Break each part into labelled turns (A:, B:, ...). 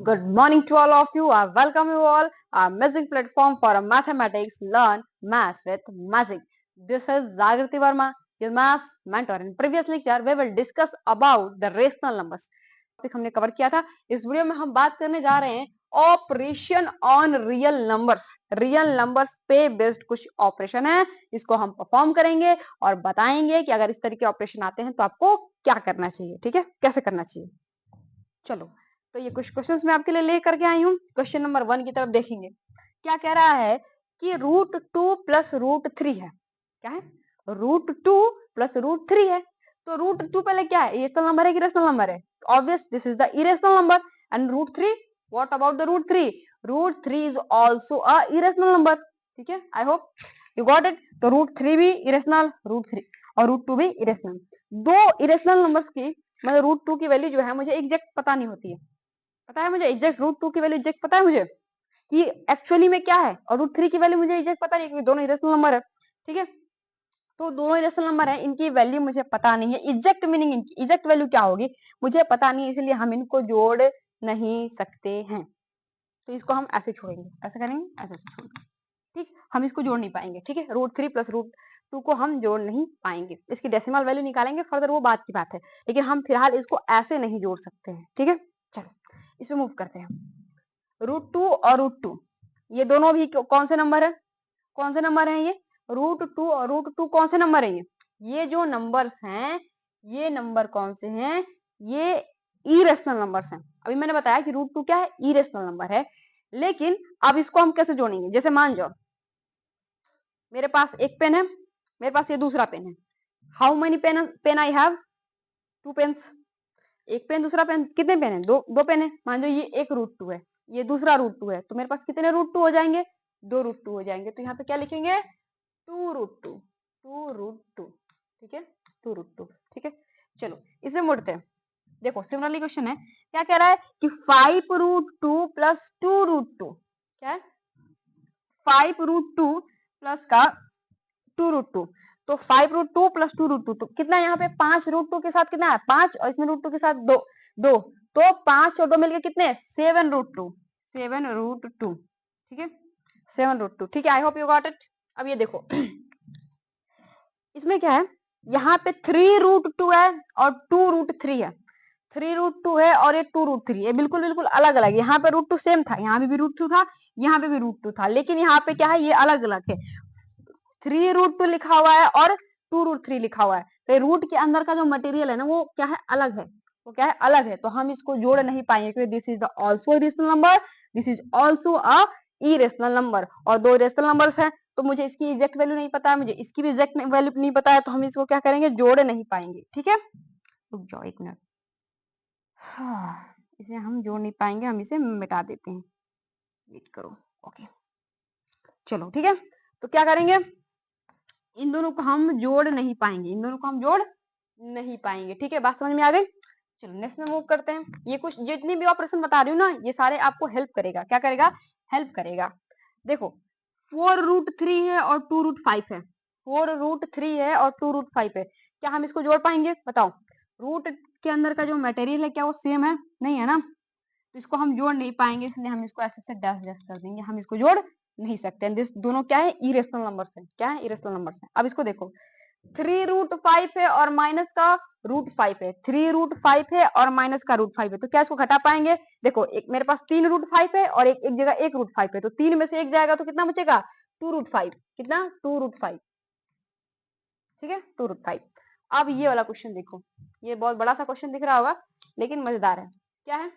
A: Good morning to all of you. I welcome you all our amazing platform for mathematics. Learn maths with magic. This is Zagrati Verma, your maths mentor. In previous lecture, we will discuss about the rational numbers. Topic हमने cover किया था. इस video में हम बात करने जा रहे हैं operation on real numbers. Real numbers पे बेस्ड कुछ ऑपरेशन है, इसको हम परफॉर्म करेंगे और बताएंगे कि अगर इस तरह के ऑपरेशन आते हैं तो आपको क्या करना चाहिए. ठीक है, कैसे करना चाहिए. चलो, तो ये कुछ क्वेश्चंस मैं आपके लिए लेकर के आई हूँ. क्वेश्चन नंबर 1 की तरफ देखेंगे. क्या कह रहा है कि √2 प्लस √3 है. क्या है? √2 प्लस √3 है. तो √2 पहले क्या है, इरेशनल नंबर है कि रेशनल नंबर है? Obvious, this is the irrational number. And √3, what about the √3? √3 is also a irrational number. ठीक है, I hope you got it. तो √3 भी इरेशनल, √3 और √2 भी इरेशनल. दो इरेशनल नंबर्स की मतलब √2 की वैल्यू जो है मुझे एग्जैक्ट पता नहीं होती है. पता है मुझे एग्जैक्ट √2 की वैल्यू एग्जैक्ट पता है मुझे कि एक्चुअली में क्या है, और √3 की वैल्यू मुझे एग्जैक्ट पता नहीं क्योंकि दोनों इरेशनल नंबर है. ठीक है, तो दोनों इरेशनल नंबर है, इनकी वैल्यू मुझे पता नहीं है. एग्जैक्ट मीनिंग इनकी एग्जैक्ट वैल्यू क्या होगी मुझे पता नहीं है, इसलिए हम इनको जोड़ नहीं सकते हैं. तो इसको हम ऐसे छोड़ेंगे, ऐसे करेंगे, ऐसे छोड़ेंगे. ठीक, हम इसको जोड़ नहीं पाएंगे. ठीक है, √3 प्लस √2 को हम जोड़ नहीं पाएंगे. इसकी डेसिमल वैल्यू निकालेंगे फर्दर, वो बात की बात है, लेकिन हम फिलहाल इसको ऐसे नहीं जोड़ सकते हैं. ठीक है, चलो इसमें मूव करते हैं. √2 और √2 ये दोनों भी कौन से नंबर है? कौन से नंबर है ये? √2 और √2 कौन से नंबर है ये जो नंबर्स हैं, ये नंबर कौन से हैं? ये इरेशनल नंबर्स हैं. अभी मैंने बताया कि √2 क्या है, इरेशनल नंबर है. लेकिन अब इसको हम कैसे जोड़ेंगे? जैसे मान जाओ मेरे पास एक पेन है, मेरे पास ये दूसरा पेन है. How many pen I have? 2 pens. एक पेन दूसरा पेन, कितने पेन है? दो पेन है. मान लो ये एक √2 है, ये दूसरा √2 है, तो मेरे पास कितने √2 हो जाएंगे? 2 √2 हो जाएंगे. तो यहाँ पे क्या लिखेंगे? 2 √2. ठीक है, 2 √2. ठीक है, चलो इसे मुड़ते हैं. देखो सिमिलरली क्वेश्चन है. क्या कह रहा है कि 5 √2 प्लस 2 √2. क्या है? 5 √2 प्लस का 2 √2. तो 5 √2 प्लस 2 √2, तो कितना यहाँ पे 5 √2 के साथ कितना है? 5, और इसमें √2 के साथ 2 2. तो 5 और 2 मिलके कितने? 7 √2. 7 √2. ठीक है, 7 √2. ठीक है, I hope you got it. अब ये देखो इसमें क्या है, यहाँ पे 3 √2 है और 2 √3 है. 3 √2 है और ये 2 √3, ये बिल्कुल बिल्कुल अलग अलग. यहाँ पे √2 सेम था, यहाँ पे भी √2 था, यहाँ पे भी √2 था, लेकिन यहाँ पे क्या है, ये अलग अलग है. 3 √2 लिखा हुआ है और 2 √3 लिखा हुआ है. तो रूट के अंदर का जो मटेरियल है ना, वो क्या है, अलग है. वो क्या है, अलग है. तो हम इसको जोड़ नहीं पाएंगे क्योंकि this is the also rational number, this is also a irrational number, और दो रेशनल नंबर्स हैं. तो मुझे इसकी एग्जैक्ट वैल्यू नहीं पता है, मुझे इसकी भी एग्जैक्ट वैल्यू नहीं पता है, तो हम इसको क्या करेंगे, जोड़ नहीं पाएंगे. ठीक है, रुक जाओ एक मिनट. हाँ, इसे हम जोड़ नहीं पाएंगे, हम इसे मिटा देते हैं. वेट करो. ओके, चलो ठीक है. तो क्या करेंगे, इन दोनों को हम जोड़ नहीं पाएंगे, इन दोनों को हम जोड़ नहीं पाएंगे. ठीक है, बात समझ में आ गई. चलो नेक्स्ट में मूव करते हैं. ये कुछ जितने भी ऑपरेशन बता रही हूँ ना, ये सारे आपको हेल्प करेगा. क्या करेगा? हेल्प करेगा. देखो 4 √3 है और 2 √5 है. 4 √3 है और 2 √5 है. क्या हम इसको जोड़ पाएंगे? बताओ. रूट के अंदर का जो मटेरियल है क्या वो सेम है? नहीं है ना, तो इसको हम जोड़ नहीं पाएंगे, इसलिए हम इसको ऐसे से डैश डैश कर देंगे. हम इसको जोड़ नहीं सकते. दिस दोनों क्या है, इरेशनल नंबर्स हैं. क्या है, इरेशनल नंबर्स हैं. अब इसको देखो, 3 √5 है और माइनस का √5 है. 3 √5 है और माइनस का √5 है, तो क्या इसको घटा पाएंगे? देखो एक मेरे पास 3 √5 है और एक जगह 1 √5 है, तो 3 में से एक जाएगा तो कितना बचेगा? 2 √5. कितना? 2 √5. ठीक है, 2 √5. अब ये वाला क्वेश्चन देखो, ये बहुत बड़ा सा क्वेश्चन दिख रहा होगा लेकिन मजेदार है. क्या है?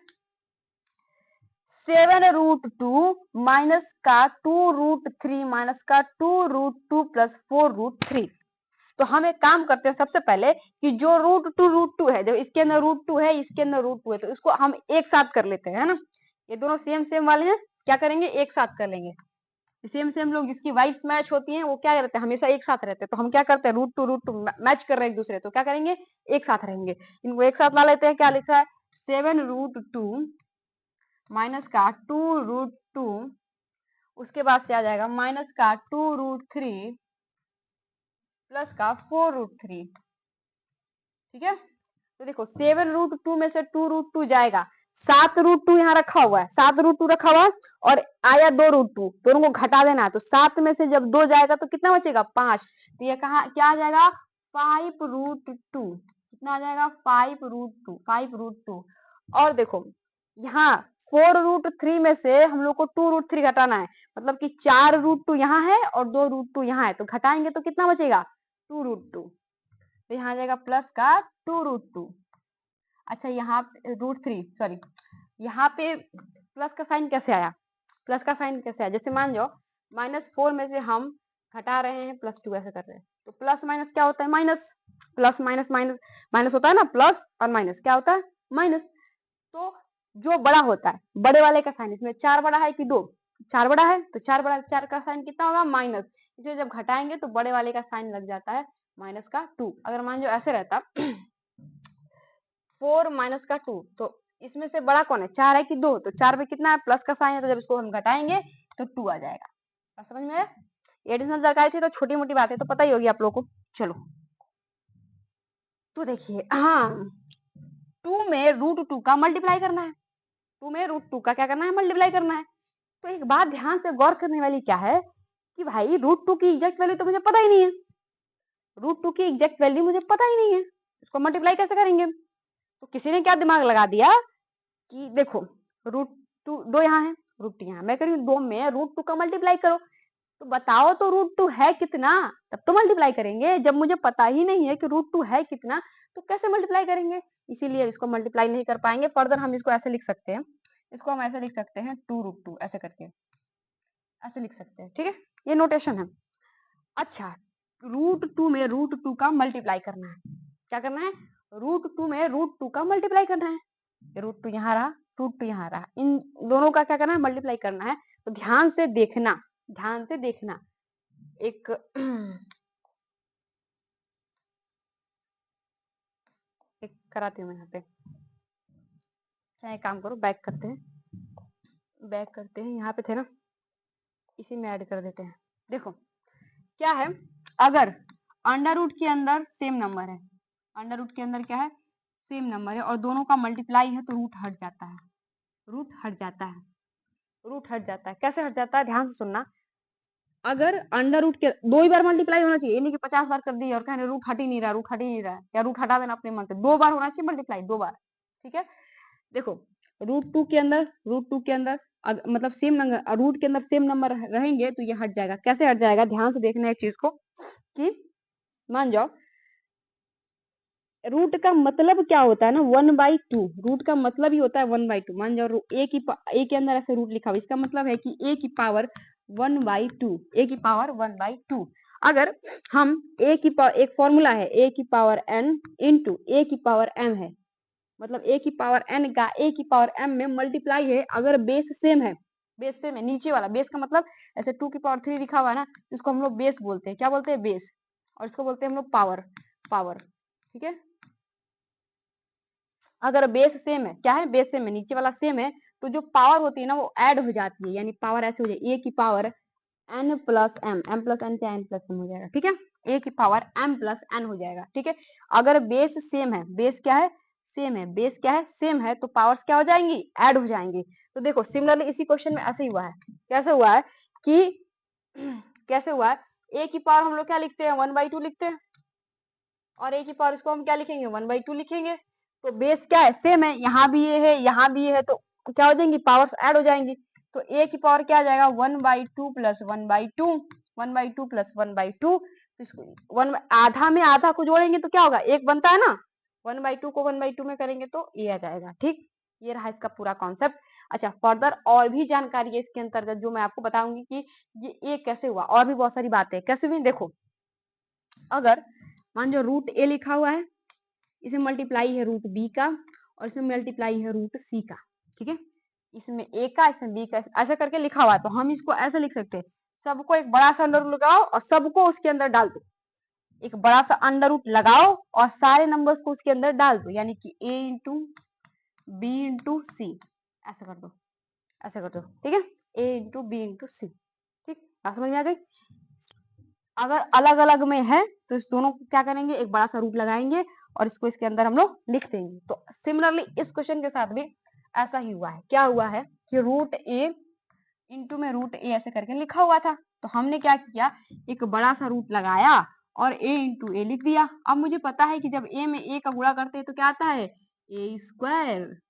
A: 7 √2 माइनस का 2 √3 माइनस का 2 √2 प्लस 4 √3. तो हम एक काम करते हैं, सबसे पहले कि जो √2 है, जब इसके अंदर √2 है, इसके अंदर √2 है, तो इसको हम एक साथ कर लेते हैं ना. ये दोनों सेम सेम वाले हैं, क्या करेंगे, एक साथ कर लेंगे. सेम सेम लोग जिसकी वाइब्स मैच होती हैं वो क्या रहते हैं, हमेशा एक साथ रहते हैं. तो हम क्या करते हैं, √2 मैच कर रहे हैं एक दूसरे, तो क्या करेंगे, एक साथ रहेंगे. इनको एक साथ ला लेते हैं. क्या लिखा है? 7 √2 माइनस का 2 √2, उसके बाद से आ जाएगा माइनस का 2 √3 प्लस का 4 √3. ठीक है, तो देखो 7 √2 में से 2 √2 जाएगा, 7√2 यहाँ रखा हुआ है, 7√2 रखा हुआ है और आया 2√2, दोनों को घटा देना है। तो 7 में से जब 2 जाएगा तो कितना बचेगा 5। तो ये कहा क्या आ जाएगा 5√2, कितना आ जाएगा 5√2। और देखो यहाँ 4√3 में से हम लोग को 2√3 घटाना है, मतलब कि 4√2 यहाँ है और 2√2 यहाँ है, तो घटाएंगे तो कितना बचेगा 2√2। तो यहाँ आ जाएगा प्लस का 2√2। अच्छा यहाँ √3 सॉरी, यहाँ पे प्लस का साइन कैसे आया, प्लस का साइन कैसे आया, जैसे मान जाओ -4 में से हम घटा रहे हैं +2 ऐसे कर रहे हैं, तो प्लस माइनस क्या होता है minus, plus minus minus minus होता है ना, प्लस और माइनस क्या होता है माइनस। तो जो बड़ा होता है बड़े वाले का साइन, इसमें 4 बड़ा है कि 2, 4 बड़ा है, तो 4 बड़ा 4 का साइन कितना होगा माइनस, इसे जब घटाएंगे तो बड़े वाले का साइन लग जाता है -2। अगर मान लो ऐसे रहता 4 -2, तो इसमें से बड़ा कौन है 4 है कि 2, तो 4 पे कितना है प्लस का साइन है, तो जब इसको हम घटाएंगे तो 2 आ जाएगा। समझ में आया? एडिशनल जानकारी थी तो छोटी मोटी बातें तो पता ही होगी आप लोगों को। चलो तो देखिए, हाँ 2 में √2 का मल्टीप्लाई करना है, 2 में √2 का क्या करना है मल्टीप्लाई करना है। तो एक बात ध्यान से गौर करने वाली क्या है कि भाई √2 की एग्जैक्ट वैल्यू तो मुझे पता ही नहीं है, √2 की एग्जैक्ट वैल्यू मुझे पता ही नहीं है, इसको मल्टीप्लाई कैसे करेंगे। तो किसी ने क्या दिमाग लगा दिया कि देखो √2 2 यहाँ है, √2 यहाँ, मैं कह रही हूँ 2 में √2 का मल्टीप्लाई करो, तो बताओ तो √2 है कितना, तब तो मल्टीप्लाई करेंगे। जब मुझे पता ही नहीं है कि √2 है कितना तो कैसे मल्टीप्लाई करेंगे, इसीलिए इसको मल्टीप्लाई नहीं कर पाएंगे। फर्दर हम इसको ऐसे लिख सकते हैं, इसको हम ऐसे लिख सकते हैं 2√2 ऐसे करके, ऐसे लिख सकते हैं, ठीक है, ये नोटेशन है। अच्छा √2 में √2 का मल्टीप्लाई करना है, क्या करना है √2 में √2 का मल्टीप्लाई करना है, √2 यहाँ रहा, √2 यहाँ रहा, इन दोनों का क्या करना है मल्टीप्लाई करना है। तो ध्यान से देखना, ध्यान से देखना, एक एक कराती हूँ मैं यहाँ पे, चाहे काम करो बैक करते हैं, बैक करते हैं, यहाँ पे थे ना इसी में ऐड कर देते हैं। देखो क्या है, अगर अंडर रूट के अंदर सेम नंबर है, अंडर रूट के अंदर क्या है सेम नंबर है और दोनों का मल्टीप्लाई है तो रूट हट जाता है, रूट हट जाता है, रूट हट जाता है। कैसे हट जाता है ध्यान से सुनना, अगर अंडर रूट के 2 ही बार मल्टीप्लाई होना चाहिए, यानी कि 50 बार कर दी और कहने रूट हट ही नहीं रहा, रूट हट ही नहीं रहा, या रूट हटा देना अपने मन से, 2 बार होना चाहिए मल्टीप्लाई, 2 बार, ठीक है। देखो √2 के अंदर, √2 के अंदर मतलब सेम नंबर, रूट के अंदर सेम नंबर रहेंगे तो ये हट जाएगा। कैसे हट जाएगा ध्यान से देखना एक चीज को, कि मान जाओ रूट का मतलब क्या होता है ना 1/2, रूट का मतलब ही होता है 1/2। मान जाओ ए के अंदर ऐसे रूट लिखा हुआ, इसका मतलब है कि ए की पावर 1/2, ए की पावर 1/2। अगर हम ए की पावर, एक फॉर्मूला है ए की पावर n इंटू ए की पावर m है, मतलब ए की पावर n का ए की पावर m में मल्टीप्लाई है, अगर बेस सेम है, बेस सेम है, नीचे वाला बेस का मतलब ऐसे 2 की पावर 3 लिखा हुआ है ना, इसको हम लोग बेस बोलते हैं, क्या बोलते हैं बेस, और इसको बोलते हैं हम लोग पावर, पावर, ठीक है। अगर बेस सेम है, क्या है बेस सेम है, नीचे वाला सेम है, तो जो पावर होती है ना वो ऐड हो जाती है, यानी पावर ऐसे हो जाए ए की power n plus m, m plus n क्या n प्लस m हो जाएगा, ठीक है, ए की पावर m प्लस n हो जाएगा, ठीक है। अगर बेस सेम है, बेस क्या है सेम है, बेस क्या है सेम है, तो पावर्स क्या हो जाएंगी ऐड हो जाएंगी। तो देखो सिमिलरली इसी क्वेश्चन में ऐसे ही हुआ है, कैसे हुआ है कि कैसे हुआ है, ए की पावर हम लोग क्या लिखते हैं 1/2 लिखते हैं, और ए की पावर इसको हम क्या लिखेंगे 1/2 लिखेंगे। तो बेस क्या है सेम है, यहाँ भी ये है यहाँ भी ये है, तो क्या हो जाएंगी पावर्स ऐड हो जाएंगी। तो ए की पावर क्या आ जाएगा 1/2 प्लस 1/2, 1/2 प्लस 1/2, तो इसको वन आधा में आधा को जोड़ेंगे तो क्या होगा एक बनता है ना, 1/2 को 1/2 में करेंगे तो ये आ जाएगा, ठीक। ये रहा इसका पूरा कॉन्सेप्ट। अच्छा फर्दर और भी जानकारी है इसके अंतर्गत जो मैं आपको बताऊंगी कि ये कैसे हुआ, और भी बहुत सारी बातें कैसे हुई। देखो अगर मान जो रूट ए लिखा हुआ है, इसमें मल्टीप्लाई है रूट बी का, और इसमें मल्टीप्लाई है रूट सी का, ठीक है, इसमें ए का इसमें बी का, ऐसा करके लिखा हुआ है, तो हम इसको ऐसे लिख सकते हैं, सबको एक बड़ा सा अंडर रूट लगाओ और सबको उसके अंदर डाल दो, एक बड़ा सा अंडर रूट लगाओ और सारे नंबर्स को उसके अंदर डाल दो, यानी कि a इंटू बी इंटू सी, ऐसा कर दो, ऐसा कर दो, ठीक है, a इंटू बी इंटू सी, ठीक, बात समझ में आ गई। अगर अलग अलग में है तो इस दोनों को क्या करेंगे एक बड़ा सा रूट लगाएंगे और इसको इसके अंदर हम लोग लिख देंगे। तो सिमिलरली इस क्वेश्चन के साथ भी ऐसा ही हुआ है। क्या हुआ है कि रूट ए इंटू में रूट ए ऐसे करके लिखा हुआ था, तो हमने क्या किया, एक बड़ा सा रूट लगाया और a इंटू ए लिख दिया। अब मुझे पता है कि जब a में a का गुणा करते हैं तो क्या आता है, ए स्क्वायर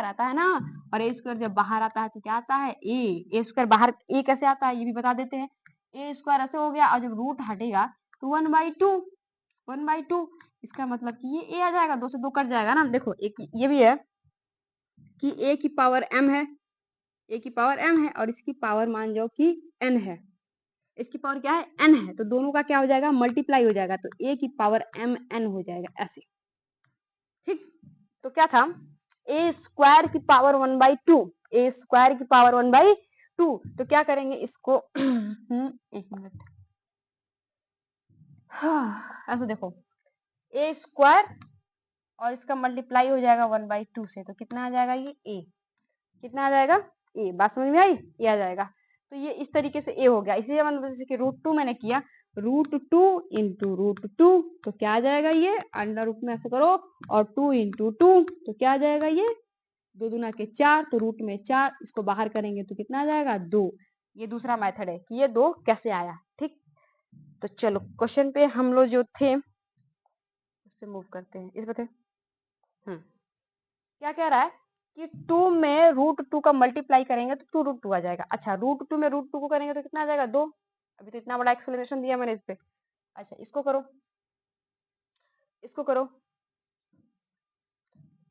A: आता है ना, और ए स्क्वायर जब बाहर आता है तो क्या आता है, ए स्क्वायर बाहर ए कैसे आता है ये भी बता देते हैं। ए स्क्वायर ऐसे हो गया, और जब रूट हटेगा तो 1/2, 1/2, इसका मतलब कि ये ए आ जाएगा, 2 से 2 कट जाएगा ना। देखो एक ये भी है कि ए की पावर m है, ए की पावर m है, और इसकी पावर मान जाओ कि n है, इसकी पावर क्या है, n है, तो दोनों का क्या हो जाएगा, मल्टीप्लाई हो जाएगा, तो a की पावर m n हो जाएगा ऐसे। ठीक, तो क्या था, ए स्क्वायर की पावर 1/2, ए स्क्वायर की पावर 1/2, तो क्या करेंगे इसको एक मिनट, हाँ ऐसे देखो, ए स्क्वायर और इसका मल्टीप्लाई हो जाएगा 1/2 से, तो कितना आ जाएगा, ये ए, कितना आ जाएगा, ए, बात समझ में आई, ये आ जाएगा। तो ये इस तरीके से ए हो गया। इसी जैसे कि √2 मैंने किया, √2 इंटू √2, तो क्या आ जाएगा, ये अंडर रूट में ऐसे करो, और 2 इंटू 2, तो क्या आ जाएगा, ये 2 दूना के 4, तो रूट में 4, इसको बाहर करेंगे तो कितना आ जाएगा, 2। ये दूसरा मेथड है कि ये 2 कैसे आया। ठीक, तो चलो क्वेश्चन पे हम लोग जो थे उस पे मूव करते हैं। इस बते क्या कह रहा है कि 2 में √2 का मल्टीप्लाई करेंगे तो 2√2 आ जाएगा। अच्छा, √2 में √2 को करेंगे तो कितना आ जाएगा, 2। अभी तो इतना बड़ा एक्सप्लेनेशन दिया मैंने इस पे। अच्छा, इसको करो, इसको करो,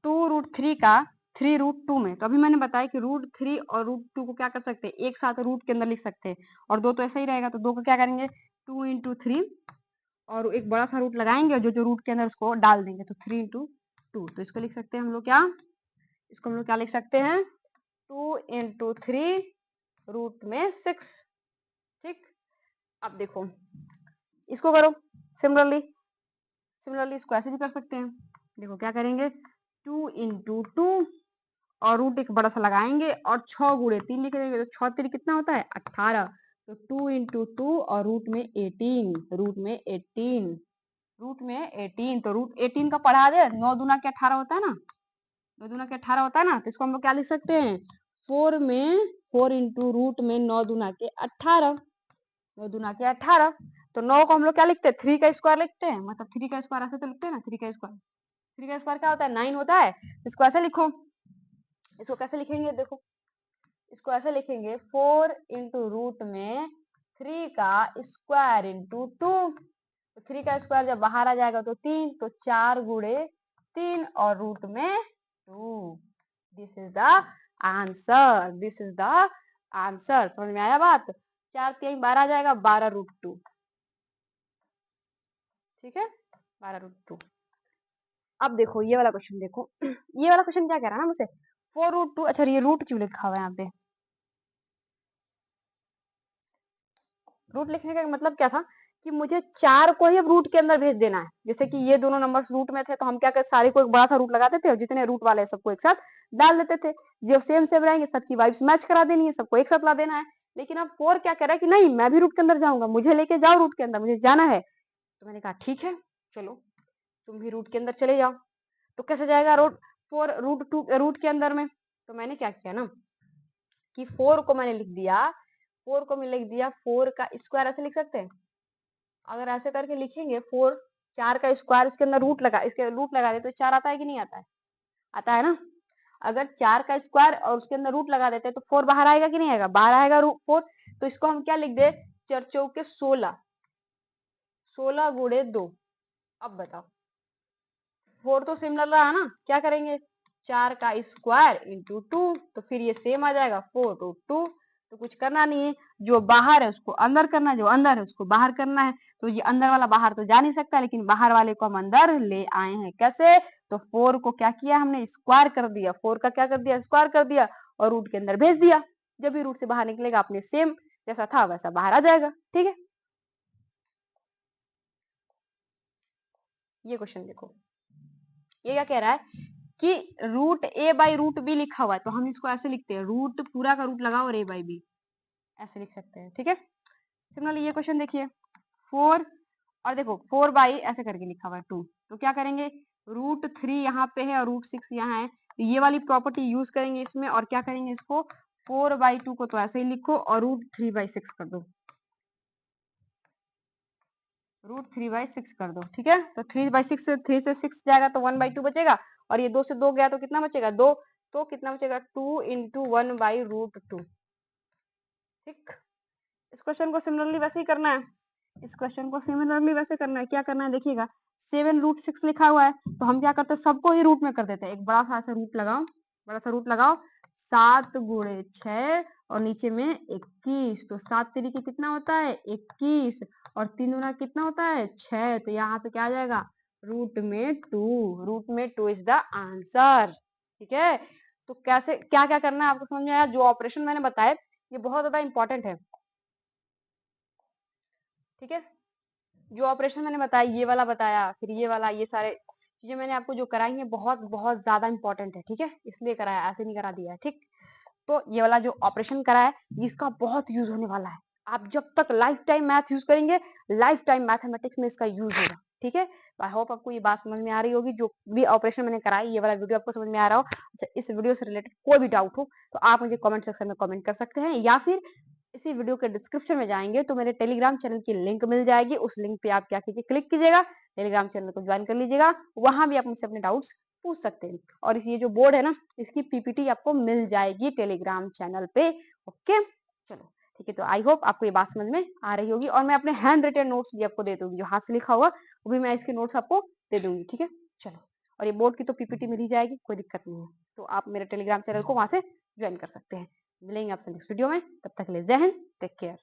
A: 2√3 का 3√2 में, तो अभी मैंने बताया कि √3 और √2 को क्या कर सकते हैं, एक साथ रूट के अंदर लिख सकते हैं, और 2 तो ऐसा ही रहेगा, तो 2 को क्या करेंगे, 2 इंटू 3, और एक बड़ा सा रूट लगाएंगे, और जो जो रूट के अंदर उसको डाल देंगे, तो 3 इंटू 2, तो इसको लिख सकते हैं हम लोग क्या, इसको हम लोग क्या लिख सकते हैं, 2 इंटू 3 रूट में 6। ठीक, अब देखो इसको करो, सिमिलरली इसको ऐसे भी कर सकते हैं। देखो क्या करेंगे, 2 इंटू 2, और रूट एक बड़ा सा लगाएंगे, और 6 गुणे 3 लिख देंगे, तो 6 3 कितना होता है, 18, तो 2 इंटू 2, और रूट में 18, रूट में 18, रूट में 18, तो रूट 18 का पढ़ा दे, 9 दूना के 18 होता है ना, 9 दूना के 18 होता है ना, तो इसको हम लोग क्या लिख सकते हैं, 4 इंटू रूट में 9 दूना के 18, 9 दूना के 18, तो 9 को हम लोग क्या लिखते हैं, 3 का स्क्वायर लिखते हैं, मतलब 3 का स्क्वायर ऐसे तो लिखते हैं ना, 3 का स्क्वायर, 3 का स्क्वायर क्या होता है, 9 होता है, इसको ऐसे लिखो, इसको कैसे लिखेंगे, देखो इसको ऐसे लिखेंगे, 4 इंटू रूट में 3 का स्क्वायर इंटू 2, तो 3 का स्क्वायर जब बाहर आ जाएगा तो 3, तो 4 गुणे 3, और रूट में 2, this is the answer, this is the answer. समझ में आया बात, 4 3 12 आ जाएगा, 12√2। ठीक है, 12√2। अब देखो ये वाला क्वेश्चन, देखो ये वाला क्वेश्चन क्या कह रहा है ना मुझसे, 4√2, अच्छा ये रूट क्यों लिखा हुआ है यहाँ पे, रूट लिखने का मतलब क्या था कि मुझे 4 को ही अब रूट के अंदर भेज देना है। जैसे कि ये दोनों नंबर्स रूट में थे, तो हम क्या करते, सारे को एक बड़ा सा रूट लगाते थे, और जितने रूट वाले सबको एक साथ डाल देते थे, जो सेम सेम रहेंगे सबकी वाइब्स मैच करा देनी है, सबको एक साथ ला देना है। लेकिन अब 4 क्या कह रहा है कि नहीं, मैं भी रूट के अंदर जाऊंगा, मुझे लेके जाओ रूट के अंदर, मुझे जाना है। तो मैंने कहा ठीक है, चलो तुम भी रूट के अंदर चले जाओ। तो कैसे जाएगा रूट 4 √2 रूट के अंदर में, तो मैंने क्या किया ना कि 4 को मैंने लिख दिया, 4 को मैंने लिख दिया 4 का स्क्वायर, ऐसे लिख सकते हैं। अगर ऐसे करके लिखेंगे 4, 4 का स्क्वायर, उसके अंदर रूट लगा, इसके रूट लगा दे तो 4 आता है कि नहीं आता है, आता है ना। अगर 4 का स्क्वायर और उसके अंदर रूट लगा देते हैं तो 4 बाहर आएगा कि नहीं आएगा, बाहर आएगा 4। तो इसको हम क्या लिख दे, 4 चौके 16, 16 गुणे 2। अब बताओ, 4 तो सिमिलर रहा ना, क्या करेंगे, 4 का स्क्वायर इंटू 2, तो फिर ये सेम आ जाएगा, 4√2। तो कुछ करना नहीं है, जो बाहर है उसको अंदर करना है, जो अंदर है उसको बाहर करना है। तो ये अंदर वाला बाहर तो जा नहीं सकता, लेकिन बाहर वाले को हम अंदर ले आए हैं, कैसे, तो 4 को क्या किया हमने, स्क्वायर कर दिया, 4 का क्या कर दिया, स्क्वायर कर दिया, और रूट के अंदर भेज दिया। जब भी रूट से बाहर निकलेगा अपने सेम जैसा था वैसा बाहर आ जाएगा। ठीक है, ये क्वेश्चन देखो, ये क्या कह रहा है कि √a/√b लिखा हुआ है, तो हम इसको ऐसे लिखते हैं, रूट पूरा का रूट लगाओ और a/b, ऐसे लिख सकते हैं। ठीक है, सिमिलरली ये क्वेश्चन देखिए, 4, और देखो 4 बाई ऐसे करके लिखा हुआ है 2, तो क्या करेंगे, √3 यहाँ पे है और √6 यहाँ है, ये वाली प्रॉपर्टी यूज करेंगे इसमें और क्या करेंगे, इसको 4/2 को तो ऐसे ही लिखो और √3/6 कर दो, √3/6 कर दो। ठीक है, तो 3/6 से 3 से 6 जाएगा तो 1/2 बचेगा, और ये 2 से 2 गया तो कितना बचेगा 2, तो कितना बचेगा 2 × 1/√2। ठीक, इस क्वेश्चन को सिमिलरली वैसे ही करना है, इस क्वेश्चन को सिमिलरली वैसे करना है। क्या करना है देखिएगा, 7√6 लिखा हुआ है तो हम क्या करते हैं, सबको ही रूट में कर देते हैं। एक बड़ा सा ऐसा रूट लगाओ, बड़ा सा रूट लगाओ, 7 × 6 और नीचे में 21, तो 7 तरीके कितना होता है 21, और 3 गुना कितना होता है 6, तो यहाँ पे क्या आ जाएगा √2, √2 इज द आंसर। ठीक है, तो कैसे क्या क्या करना है आपको समझ में आया। जो ऑपरेशन मैंने बताया ये बहुत ज्यादा इंपॉर्टेंट है। ठीक है, जो ऑपरेशन मैंने बताया, ये वाला बताया, फिर ये वाला, ये सारे चीजें मैंने आपको जो कराई है बहुत बहुत ज्यादा इंपॉर्टेंट है। ठीक है, इसलिए कराया, ऐसे नहीं करा दिया है। ठीक, तो ये वाला जो ऑपरेशन करा है इसका बहुत यूज होने वाला है। आप जब तक लाइफ टाइम मैथ यूज करेंगे, लाइफ टाइम मैथमेटिक्स में इसका यूज होगा। ठीक है, आई होप आपको ये बात समझ में आ रही होगी। जो भी ऑपरेशन मैंने कराई, ये वाला वीडियो आपको समझ में आ रहा हो। अच्छा, इस वीडियो से रिलेटेड कोई भी डाउट हो तो आप मुझे कमेंट सेक्शन में कमेंट कर सकते हैं, या फिर इसी वीडियो के डिस्क्रिप्शन में जाएंगे तो मेरे टेलीग्राम चैनल की लिंक मिल जाएगी। उस लिंक पे आप क्या कीजिए, क्लिक कीजिएगा, टेलीग्राम चैनल को ज्वाइन कर लीजिएगा। वहां भी आप मुझसे अपने डाउट्स पूछ सकते हैं, और इस ये जो बोर्ड है ना, इसकी पीपीटी आपको मिल जाएगी टेलीग्राम चैनल पे। ओके, चलो ठीक है, तो आई होप आपको ये बात समझ में आ रही होगी। और मैं अपने हैंड रिटन नोट्स भी आपको दे दूंगी, जो हाथ से लिखा हुआ वो भी मैं इसके नोट्स आपको दे दूंगी। ठीक है, चलो, और ये बोर्ड की तो पीपीटी मिल ही जाएगी, कोई दिक्कत नहीं है। तो आप मेरे टेलीग्राम चैनल को वहां से ज्वाइन कर सकते हैं। मिलेंगे आपसे नेक्स्ट वीडियो में, तब तक के लिए जय हिंद, टेक केयर।